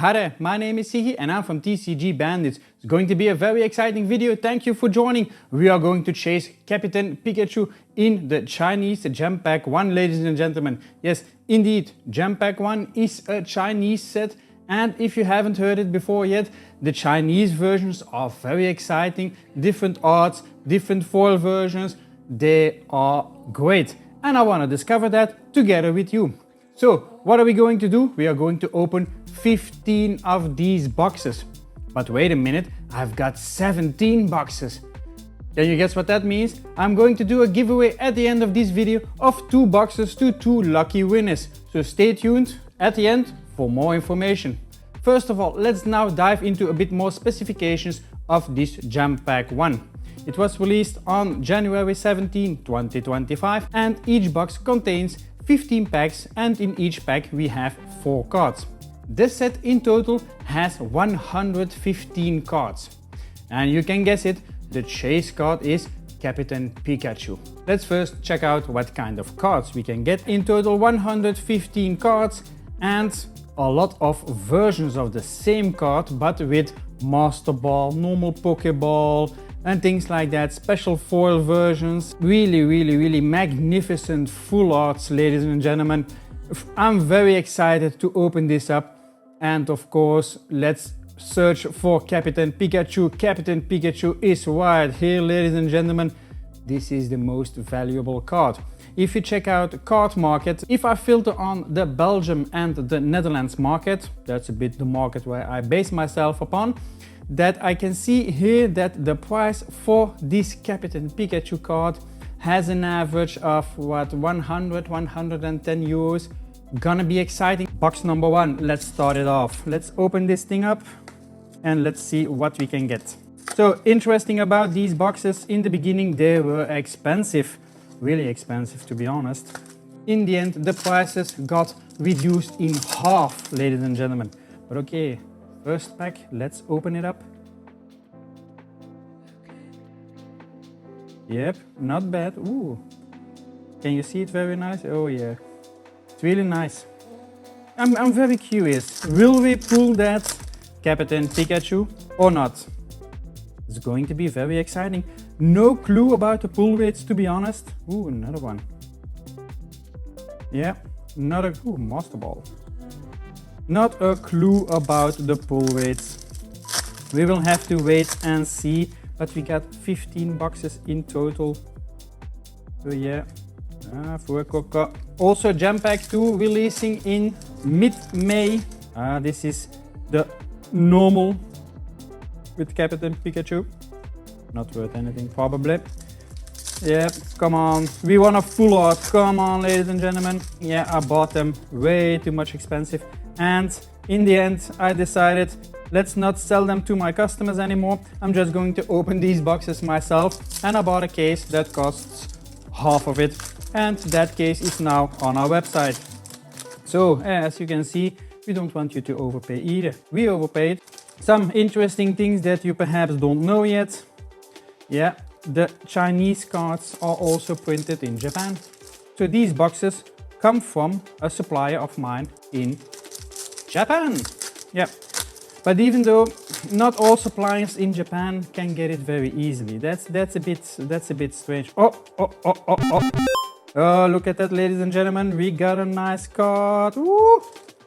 Hi there, my name is Sigi and I'm from tcgbandits. It's going to be a very exciting video. Thank you for joining. We are going to chase Captain Pikachu in the Chinese Gem Pack 1, ladies and gentlemen. Yes, indeed, Gem Pack 1 is a Chinese set, and if you haven't heard it before yet, the Chinese versions are very exciting. Different arts, different foil versions, they are great. And I want to discover that together with you. So, what are we going to do? We are going to open 15 of these boxes. But wait a minute, I've got 17 boxes. Can you guess what that means? I'm going to do a giveaway at the end of this video of 2 boxes to 2 lucky winners. So stay tuned at the end for more information. First of all, let's now dive into a bit more specifications of this Gem Pack 1. It was released on January 17, 2025, and each box contains 15 packs, and in each pack we have 4 cards. This set in total has 115 cards. And you can guess it, the chase card is Captain Pikachu. Let's first check out what kind of cards we can get. In total 115 cards and a lot of versions of the same card, but with Master Ball, normal Pokeball and things like that, special foil versions. Really magnificent full arts, ladies and gentlemen. I'm very excited to open this up, and of course let's search for Captain Pikachu. Captain Pikachu is right here, ladies and gentlemen. This is the most valuable card. If you check out Card Market, if I filter on the Belgium and the Netherlands market, that's a bit the market where I base myself upon, that I can see here that the price for this Captain Pikachu card has an average of what, 110 euros. Gonna be exciting. Box number 1, let's start it off. Let's open this thing up and let's see what we can get. So interesting about these boxes, in the beginning they were expensive, really expensive to be honest. In the end the prices got reduced in half, ladies and gentlemen. But okay, first pack, let's open it up. Yep, not bad. Ooh, can you see it? Very nice. Oh yeah, it's really nice. I'm very curious, will we pull that Captain Pikachu or not? It's going to be very exciting. No clue about the pull rates, to be honest. Ooh, another one. Yeah, another. Ooh, Master Ball. Not a clue about the pull rates. We will have to wait and see, but we got 15 boxes in total. So yeah, for Coca. Also Gem Pack 2 releasing in mid-May. This is the normal with Captain Pikachu. Not worth anything probably. Yeah, come on, we want a full art. Come on, ladies and gentlemen. Yeah, I bought them way too much expensive. And in the end I decided let's not sell them to my customers anymore. I'm just going to open these boxes myself, and I bought a case that costs half of it, and that case is now on our website. So as you can see, we don't want you to overpay either. We overpaid. Some interesting things that you perhaps don't know yet. Yeah, the Chinese cards are also printed in Japan. So these boxes come from a supplier of mine in Japan. Yeah, but even though not all suppliers in Japan can get it very easily, that's a bit strange. Oh, look at that, ladies and gentlemen, we got a nice card. Woo!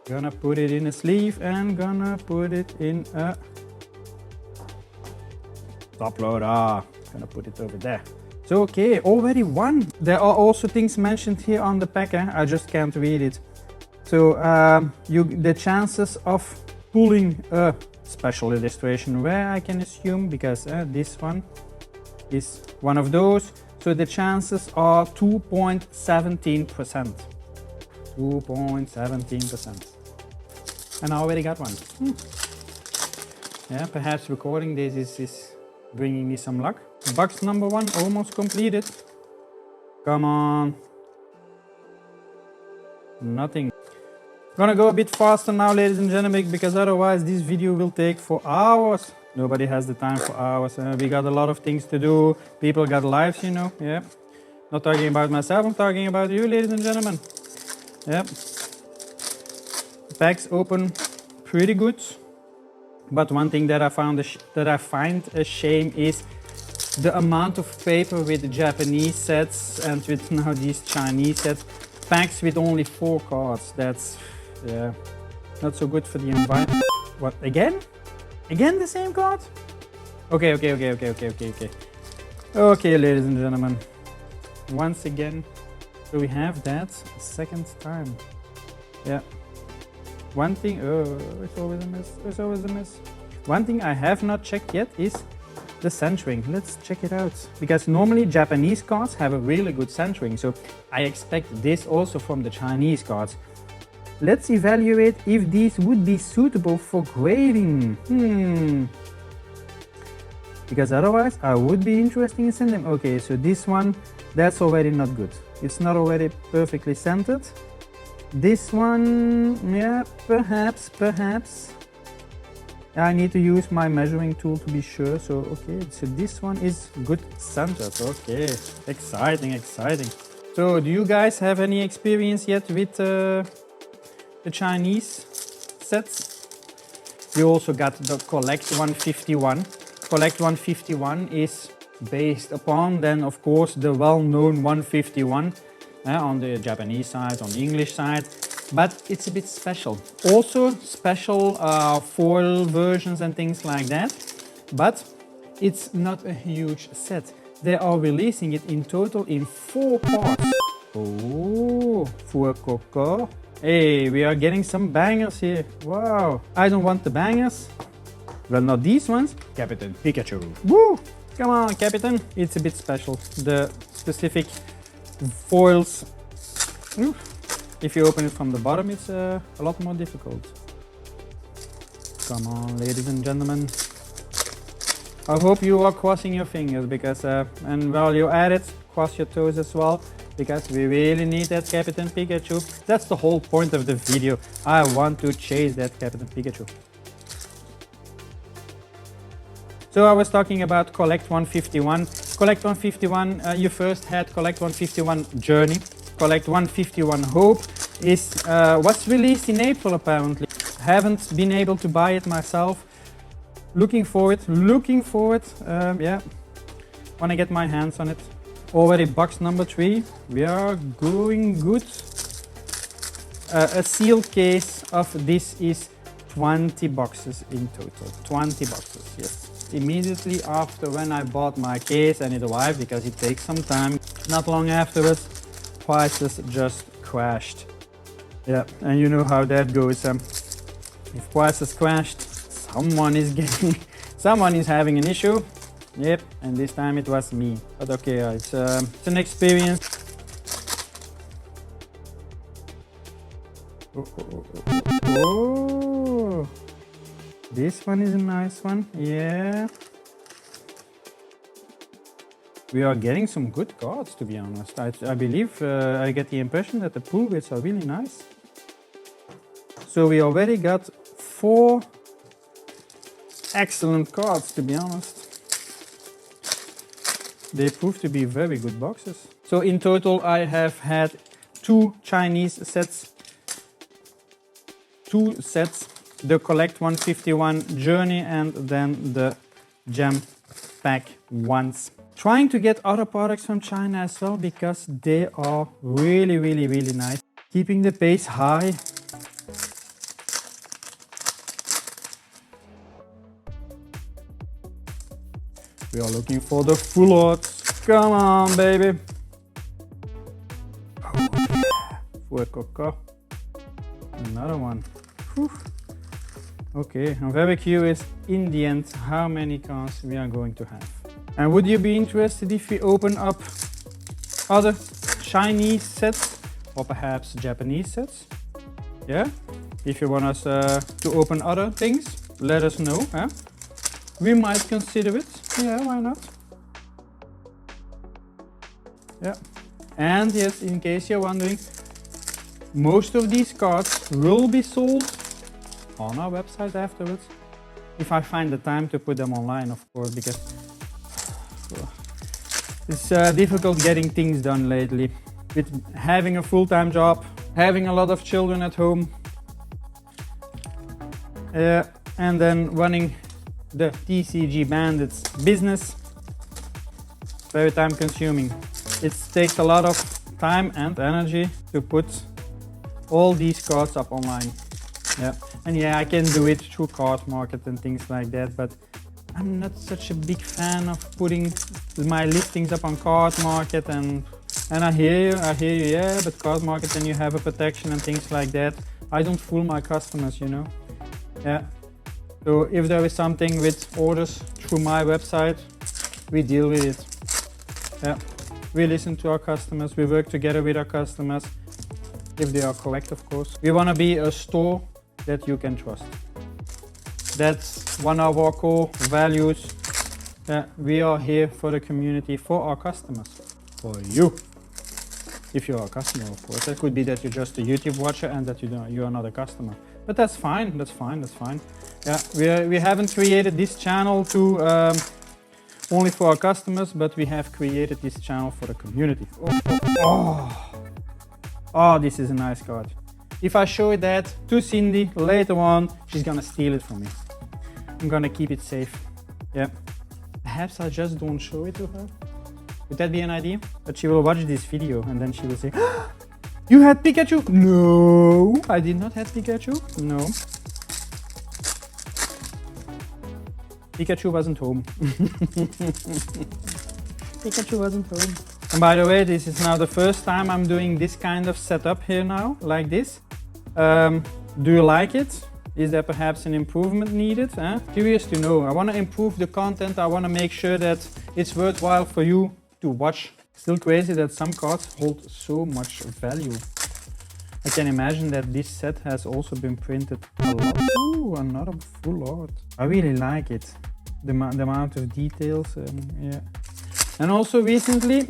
Gonna put it in a sleeve and gonna put it in a top loader. Gonna put it over there. So okay, already one. There are also things mentioned here on the pack. I just can't read it. So the chances of pulling a special illustration rare, I can assume, because this one is one of those. So the chances are 2.17%. 2.17%. And I already got one. Yeah, perhaps recording this is bringing me some luck. Box number 1 almost completed. Come on. Nothing. Gonna go a bit faster now, ladies and gentlemen, because otherwise this video will take for hours. Nobody has the time for hours. We got a lot of things to do. People got lives, you know. Yeah. Not talking about myself, I'm talking about you, ladies and gentlemen. Yep. Packs open pretty good. But one thing that I find a shame is the amount of paper with the Japanese sets and with now these Chinese sets. Packs with only 4 cards. That's not so good for the environment. What, again? Again the same card? Okay. Okay, ladies and gentlemen. Once again, so we have that a second time. Yeah. One thing, it's always a mess. One thing I have not checked yet is the centering. Let's check it out. Because normally Japanese cards have a really good centering, so I expect this also from the Chinese cards. Let's evaluate if these would be suitable for grading. Because otherwise I would be interested in sending them. Okay, so this one, that's already not good. It's not already perfectly centered. This one, yeah, perhaps. I need to use my measuring tool to be sure. So, okay, so this one is good centered. Okay, exciting. So, do you guys have any experience yet with the Chinese sets? We also got the Collect 151. Collect 151 is based upon, then of course, the well-known 151 on the Japanese side, on the English side, but it's a bit special. Also special foil versions and things like that, but it's not a huge set. They are releasing it in total in 4 parts. Oh, for Coco. Hey, we are getting some bangers here. Wow, I don't want the bangers. Well, not these ones. Captain Pikachu. Woo! Come on, Captain. It's a bit special. The specific foils. If you open it from the bottom, it's a lot more difficult. Come on, ladies and gentlemen. I hope you are crossing your fingers because, and while you're at it, cross your toes as well, because we really need that Captain Pikachu. That's the whole point of the video. I want to chase that Captain Pikachu. So I was talking about Collect 151. Collect 151, you first had Collect 151 Journey. Collect 151 Hope was released in April apparently. Haven't been able to buy it myself. Looking forward, yeah. Wanna get my hands on it. Already box number 3, we are going good. A sealed case of this is 20 boxes in total, 20 boxes, yes. Immediately after when I bought my case and it arrived, because it takes some time, not long afterwards, prices just crashed. Yeah, and you know how that goes. If prices crashed, someone is having an issue. Yep, and this time it was me. But okay, it's an experience. Oh, this one is a nice one. Yeah. We are getting some good cards, to be honest. I believe I get the impression that the pull rates are really nice. So we already got 4 excellent cards, to be honest. They prove to be very good boxes. So in total I have had 2 Chinese sets. 2 sets. The Collect 151 Journey and then the Gem Pack ones. Trying to get other products from China as well because they are really nice. Keeping the pace high. We are looking for the full arts. Come on, baby. Oh, yeah. For Coco. Another one. Whew. Okay, I'm very curious in the end how many cards we are going to have. And would you be interested if we open up other Chinese sets or perhaps Japanese sets? Yeah? If you want us to open other things, let us know. Huh? We might consider it. Yeah, why not? Yeah. And yes, in case you're wondering, most of these cards will be sold on our website afterwards. If I find the time to put them online, of course, because it's difficult getting things done lately. With having a full-time job, having a lot of children at home. and then running the TCG Bandits business. Very time consuming. It takes a lot of time and energy to put all these cards up online. Yeah, and yeah, I can do it through card market and things like that, but I'm not such a big fan of putting my listings up on card market, and I hear you, yeah, but card market, then you have a protection and things like that. I don't fool my customers, you know. Yeah. So if there is something with orders through my website, we deal with it. Yeah. We listen to our customers, we work together with our customers, if they are correct, of course. We want to be a store that you can trust. That's one of our core values. We are here for the community, for our customers, for you. If you are a customer, of course. That could be that you're just a YouTube watcher and that you are not a customer. But that's fine, that's fine, that's fine. Yeah, we haven't created this channel to only for our customers, but we have created this channel for the community. Oh, this is a nice card. If I show that to Cindy later on, she's gonna steal it from me. I'm gonna keep it safe. Yeah. Perhaps I just don't show it to her. Would that be an idea? But she will watch this video and then she will say, you had Pikachu? No, I did not have Pikachu. No. Pikachu wasn't home. Pikachu wasn't home. And by the way, this is now the first time I'm doing this kind of setup here now, like this. Do you like it? Is there perhaps an improvement needed? Curious to know. I want to improve the content. I want to make sure that it's worthwhile for you to watch. Still crazy that some cards hold so much value. I can imagine that this set has also been printed a lot. Ooh, another full art. I really like it. The amount of details. Yeah. And also recently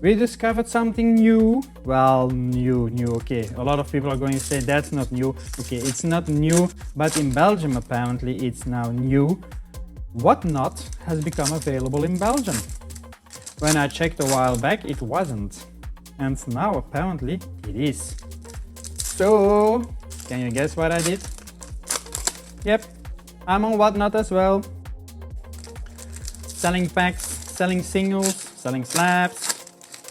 we discovered something new. Well, new, okay. A lot of people are going to say that's not new. Okay, it's not new, but in Belgium apparently it's now new. Whatnot has become available in Belgium. When I checked a while back, it wasn't. And now apparently it is. So, can you guess what I did? Yep, I'm on Whatnot as well. Selling packs, selling singles, selling slabs.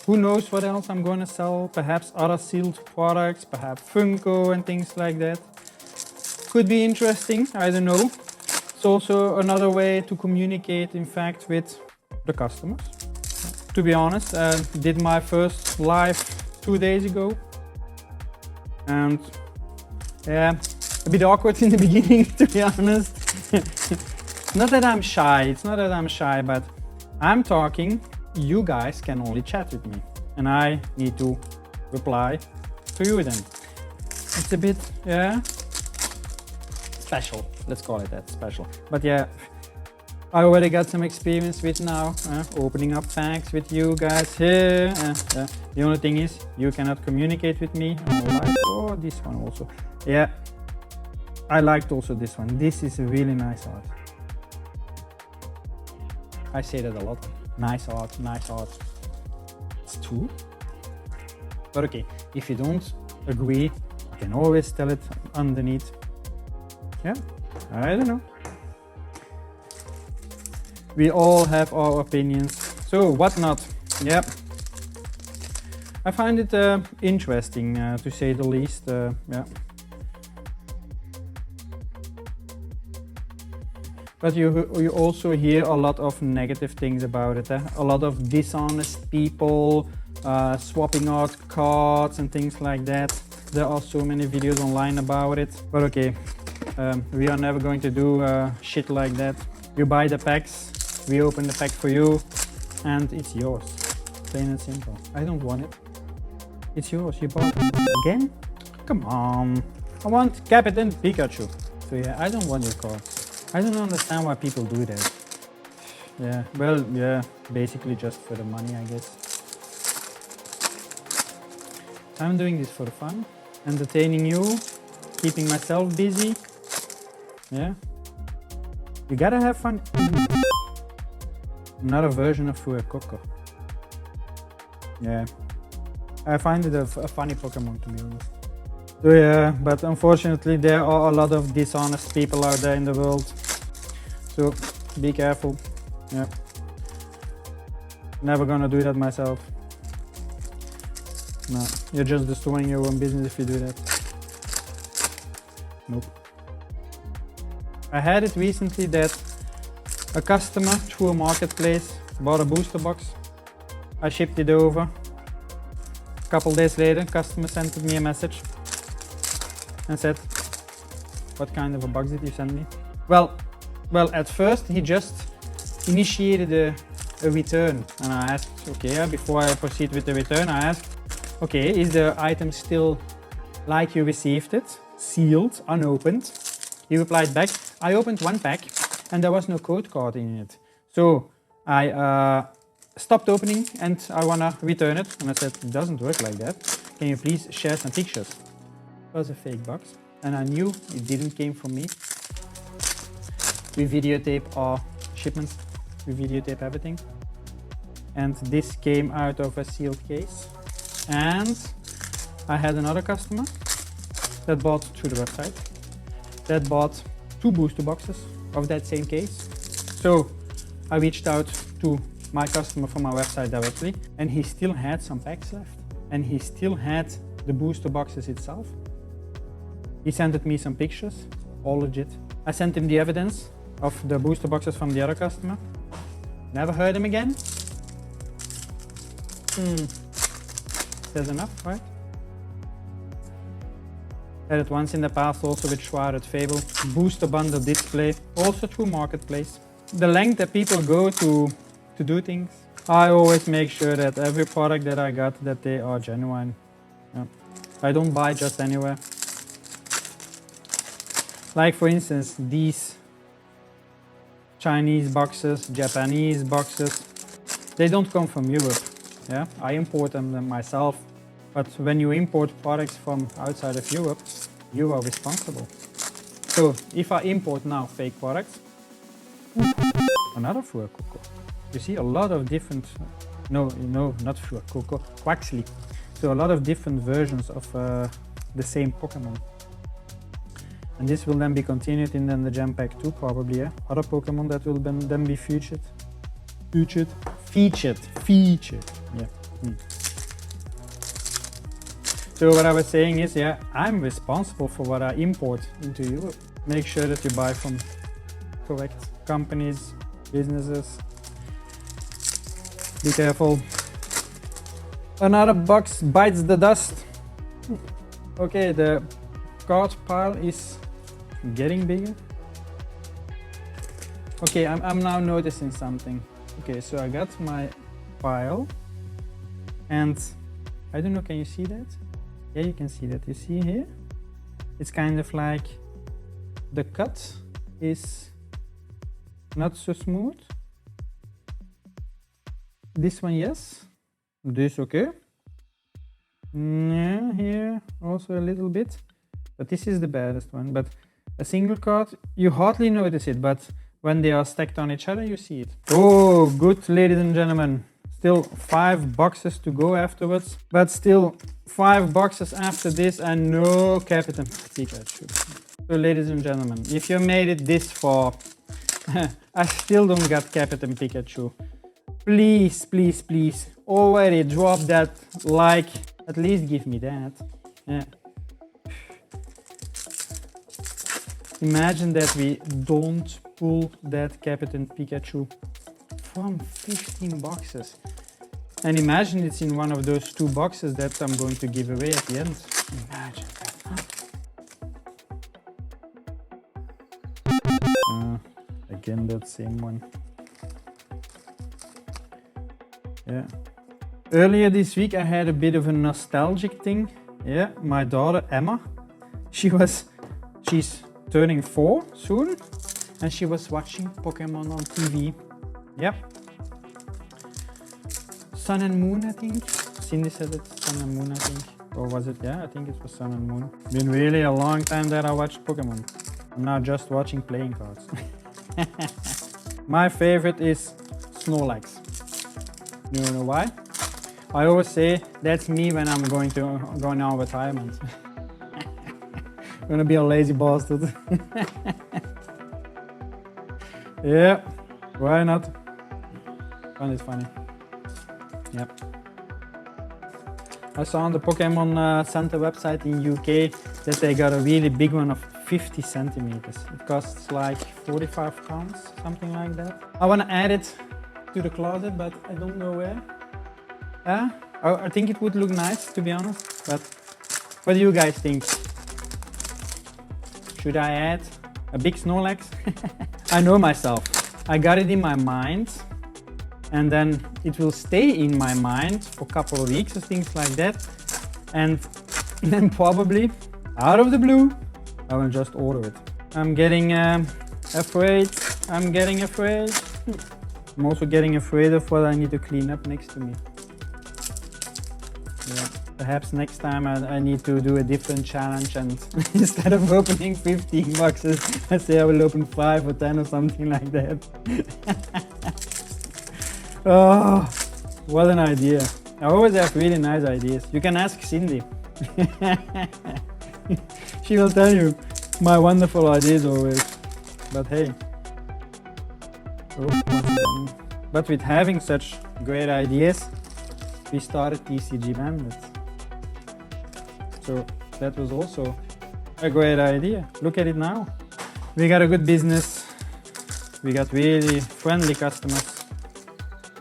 Who knows what else I'm gonna sell? Perhaps other sealed products, perhaps Funko and things like that. Could be interesting, I don't know. It's also another way to communicate, in fact, with the customers. To be honest, did my first live 2 days ago. And yeah, a bit awkward in the beginning, to be honest. Not that I'm shy, it's not that I'm shy, but I'm talking, you guys can only chat with me. And I need to reply to you then. It's a bit, yeah, special. Let's call it that, special. But yeah, I already got some experience with now opening up packs with you guys here. The only thing is you cannot communicate with me on live. Oh, this one also. Yeah, I liked also this one. This is a really nice art. I say that a lot. Nice art, nice art. It's true. But okay, if you don't agree, you can always tell it underneath. Yeah, I don't know. We all have our opinions. So, Whatnot. Yeah. I find it interesting, to say the least. Yeah. But you also hear a lot of negative things about it. A lot of dishonest people swapping out cards and things like that. There are so many videos online about it. But okay, we are never going to do shit like that. You buy the packs, we open the pack for you, and it's yours. Plain and simple. I don't want it. It's yours. You bought it again? Come on. I want Captain Pikachu. So yeah, I don't want your cards. I don't understand why people do that. Yeah, well, yeah, basically just for the money, I guess. I'm doing this for the fun, entertaining you, keeping myself busy. Yeah. You gotta have fun. Another version of Fuecoco. Yeah. I find it a funny Pokemon, to be honest. So yeah, but unfortunately there are a lot of dishonest people out there in the world. So be careful. Yeah. Never gonna do that myself. No, you're just destroying your own business if you do that. Nope. I had it recently that a customer through a marketplace bought a booster box. I shipped it over. A couple days later, customer sent me a message and said, "What kind of a box did you send me?" Well, at first he just initiated a return, and I asked, okay, before I proceed with the return, I asked, okay, is the item still like you received it, sealed, unopened? He replied back, I opened one pack and there was no code card in it. So I stopped opening and I wanna return it. And I said, it doesn't work like that. Can you please share some pictures? It was a fake box and I knew it didn't came from me. We videotape our shipments, we videotape everything. And this came out of a sealed case. And I had another customer that bought through the website, that bought 2 booster boxes of that same case. So I reached out to my customer from my website directly, and he still had some packs left, and he still had the booster boxes itself. He sent me some pictures, all legit. I sent him the evidence of the booster boxes from the other customer. Never heard him again. That's enough, right? Had it once in the past also with Shrouded Fable, booster bundle display, also through marketplace. The length that people go to do things, I always make sure that every product that I got, that they are genuine. Yeah. I don't buy just anywhere. Like for instance, these Chinese boxes, Japanese boxes, they don't come from Europe. Yeah, I import them myself, but when you import products from outside of Europe, you are responsible. So if I import now fake products, another Fuecoco. You see a lot of different, no, not Fuecoco, Quaxley. So a lot of different versions of the same Pokemon. And this will then be continued in then the Gem Pack 2 probably, yeah? Other Pokemon that will then be featured. Featured, yeah. So what I was saying is, yeah, I'm responsible for what I import into Europe. Make sure that you buy from correct companies, businesses. Be careful. Another box bites the dust. Okay, the card pile is getting bigger. Okay, I'm now noticing something. Okay, so I got my pile and I don't know, can you see that? Yeah, you can see that. You see here? It's kind of like the cut is not so smooth. This one, yes. This, okay. Yeah, here also a little bit. But this is the baddest one. But a single card, you hardly notice it, but when they are stacked on each other, you see it. Oh, good, ladies and gentlemen. Still 5 boxes to go afterwards, but still 5 boxes after this and no Captain Pikachu. So ladies and gentlemen, if you made it this far, I still don't got Captain Pikachu. Please, please, please, already drop that like, at least give me that. Yeah. Imagine that we don't pull that Captain Pikachu from 15 boxes. And imagine it's in one of those 2 boxes that I'm going to give away at the end. Imagine that. Again, that same one. Yeah. Earlier this week I had a bit of a nostalgic thing. Yeah, my daughter Emma, she's turning 4 soon, and she was watching Pokemon on TV. Yep. Sun and Moon, I think. Cindy said it's Sun and Moon, I think. Or was it? Yeah, I think it was Sun and Moon. Been really a long time that I watched Pokemon. I'm now just watching playing cards. My favorite is Snorlax. You know why? I always say that's me when I'm going on retirement. Gonna be a lazy bastard. Yeah, why not? Find it funny. Yep. I saw on the Pokémon Center website in UK that they got a really big one of 50 centimeters. It costs like 45 pounds, something like that. I want to add it to the closet, but I don't know where. Yeah, I think it would look nice, to be honest. But what do you guys think? Should I add a big Snorlax? I know myself. I got it in my mind, and then it will stay in my mind for a couple of weeks or things like that. And then probably, out of the blue, I will just order it. I'm getting afraid. I'm getting afraid. I'm also getting afraid of what I need to clean up next to me. Yeah. Perhaps next time I need to do a different challenge, and instead of opening 15 boxes, I say I will open 5 or 10 or something like that. Oh, what an idea. I always have really nice ideas. You can ask Cindy. She will tell you my wonderful ideas always. But hey. Oh, but with having such great ideas, we started TCG Bandits. So that was also a great idea. Look at it now. We got a good business. We got really friendly customers.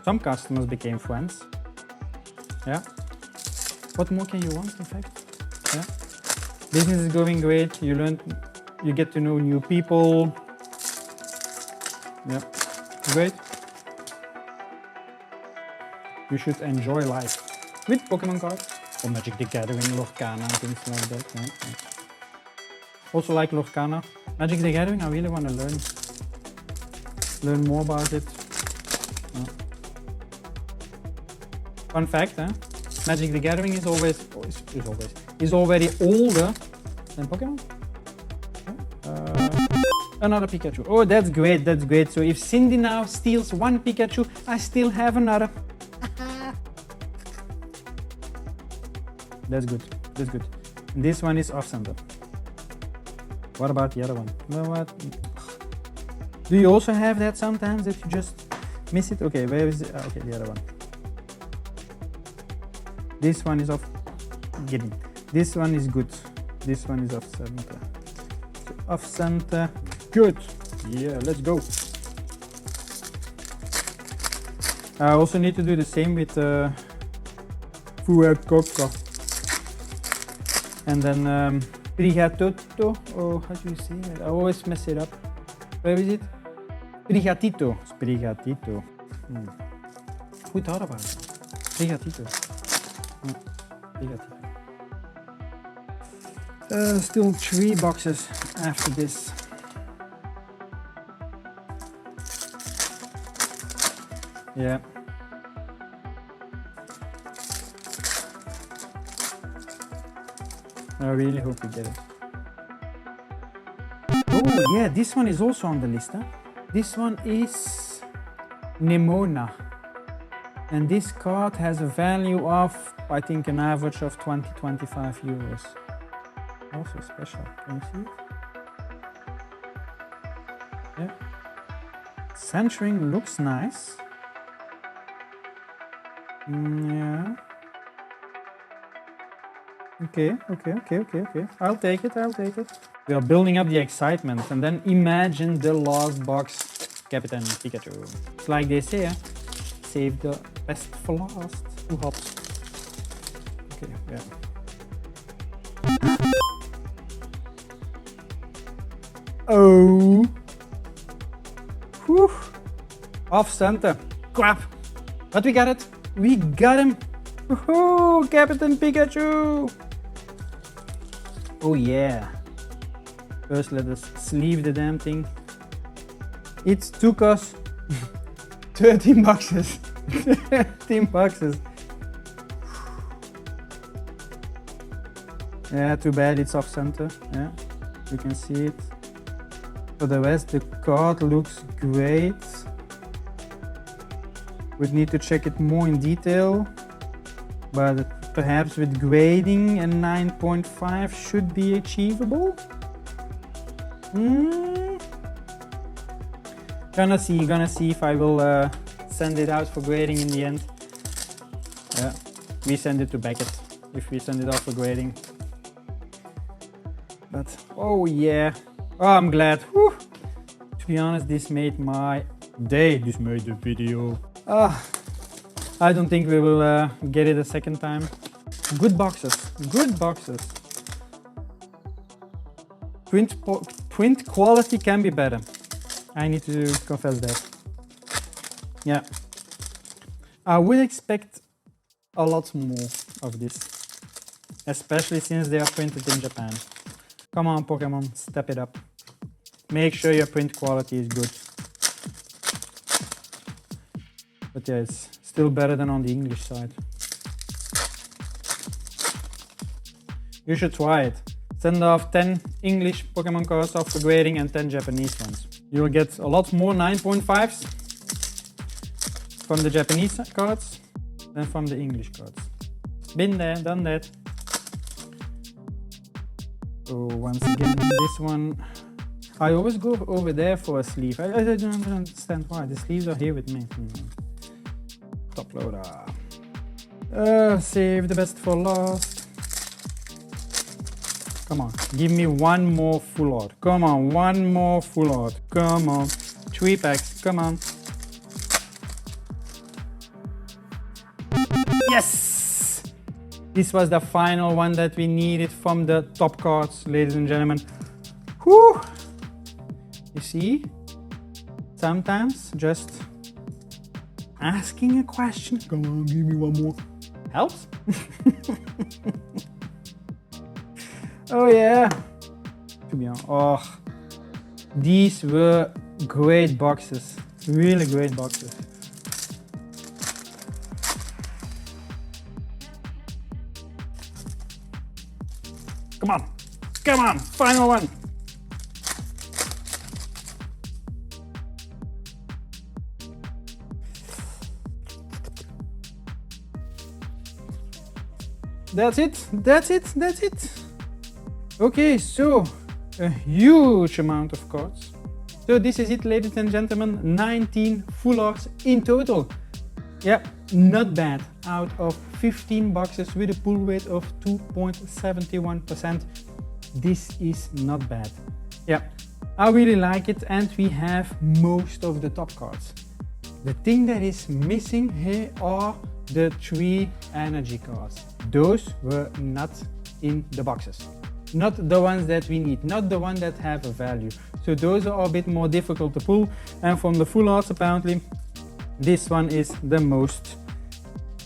Some customers became friends. Yeah. What more can you want, in fact? Yeah. Business is going great. You get to know new people. Yeah. Great. You should enjoy life with Pokemon cards or Magic the Gathering, Lorcana and things like that. Yeah. Also like Lorcana. Magic the Gathering, I really want to learn more about it. Yeah. Fun fact, Magic the Gathering is already older than Pokemon. Another Pikachu. Oh, that's great, that's great. So if Cindy now steals one Pikachu, I still have another. That's good, that's good. And this one is off-center. What about the other one? You know what? Do you also have that sometimes that you just miss it? Okay, where is it? Okay, the other one. This one is off. Get it. This one is good. This one is off-center. So off-center. Good. Yeah, let's go. I also need to do the same with Fuecoca. And then Prigatito, or how do you say it? I always mess it up. Where is it? Prigatito. It's Prigatito. Who thought about it? Prigatito. Prigatito. Still 3 boxes after this. Yeah. I really hope we get it. Oh yeah, this one is also on the list. Huh? This one is Nemona. And this card has a value of, I think, an average of 20-25 euros. Also special. Can you see it? Yeah. Centering looks nice. Yeah. Okay. I'll take it. We are building up the excitement, and then imagine the last box, Captain Pikachu. It's like they say, save the best for last. 2 hops. Okay, yeah. Oh. Whew. Off center. Crap. But we got it. We got him. Woohoo! Captain Pikachu. Oh yeah. First let us sleeve the damn thing. It took us 13 boxes. 13 boxes. Yeah, too bad it's off center. Yeah, you can see it. For the rest, the card looks great. We need to check it more in detail, but perhaps with grading a 9.5 should be achievable. Gonna see if I will send it out for grading in the end. Yeah, we send it to Beckett if we send it out for grading. But oh yeah, oh, I'm glad. Whew. To be honest, this made my day. This made the video. I don't think we will get it a second time. Good boxes, good boxes. Print quality can be better. I need to confess that. Yeah. I would expect a lot more of this, especially since they are printed in Japan. Come on, Pokemon, step it up. Make sure your print quality is good. But yeah, it's still better than on the English side. You should try it. Send off 10 English Pokemon cards off for grading and 10 Japanese ones. You'll get a lot more 9.5s from the Japanese cards than from the English cards. Been there, done that. So once again, this one, I always go over there for a sleeve. I don't understand why. The sleeves are here with me. Top loader. Save the best for last. Come on, give me one more full art. Come on, one more full art. Come on, 3 packs, come on. Yes! This was the final one that we needed from the top cards, ladies and gentlemen. Whew! You see, sometimes just asking a question, come on, give me one more, helps. Oh yeah, to be honest, oh, these were great boxes, really great boxes. Come on, final one. That's it. Okay, so a huge amount of cards. So this is it, ladies and gentlemen, 19 full arts in total. Yeah, not bad. Out of 15 boxes with a pull rate of 2.71%. This is not bad. Yeah, I really like it, and we have most of the top cards. The thing that is missing here are the 3 energy cards. Those were not in the boxes. Not the ones that we need, not the ones that have a value. So those are a bit more difficult to pull, and from the full arts apparently this one is the most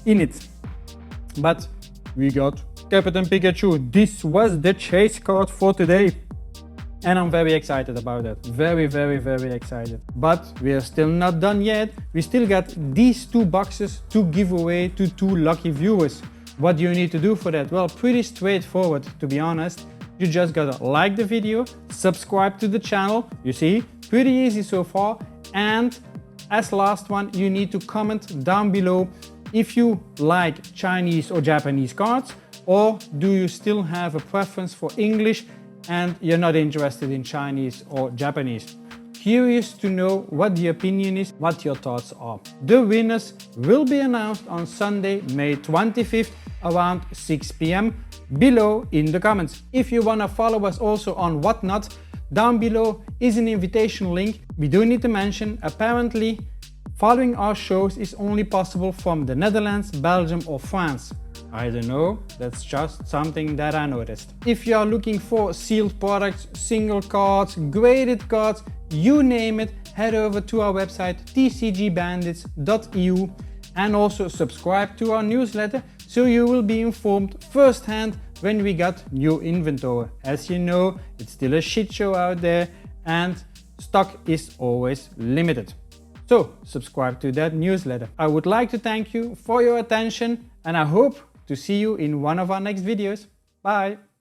in it. But we got Captain Pikachu. This was the chase card for today, and I'm very excited about that. Very excited. But we are still not done yet. We still got these 2 boxes to give away to 2 lucky viewers. What do you need to do for that? Well, pretty straightforward, to be honest. You just gotta like the video, subscribe to the channel, you see, pretty easy so far. And as last one, you need to comment down below if you like Chinese or Japanese cards, or do you still have a preference for English and you're not interested in Chinese or Japanese. Curious to know what the opinion is, what your thoughts are. The winners will be announced on Sunday, May 25th around 6 p.m. below in the comments. If you want to follow us also on Whatnot, down below is an invitation link. We do need to mention, apparently following our shows is only possible from the Netherlands, Belgium or France. I don't know, that's just something that I noticed. If you are looking for sealed products, single cards, graded cards, you name it, head over to our website tcgbandits.eu and also subscribe to our newsletter so you will be informed firsthand when we got new inventory. As you know, it's still a shit show out there and stock is always limited. So subscribe to that newsletter. I would like to thank you for your attention and I hope to see you in one of our next videos. Bye!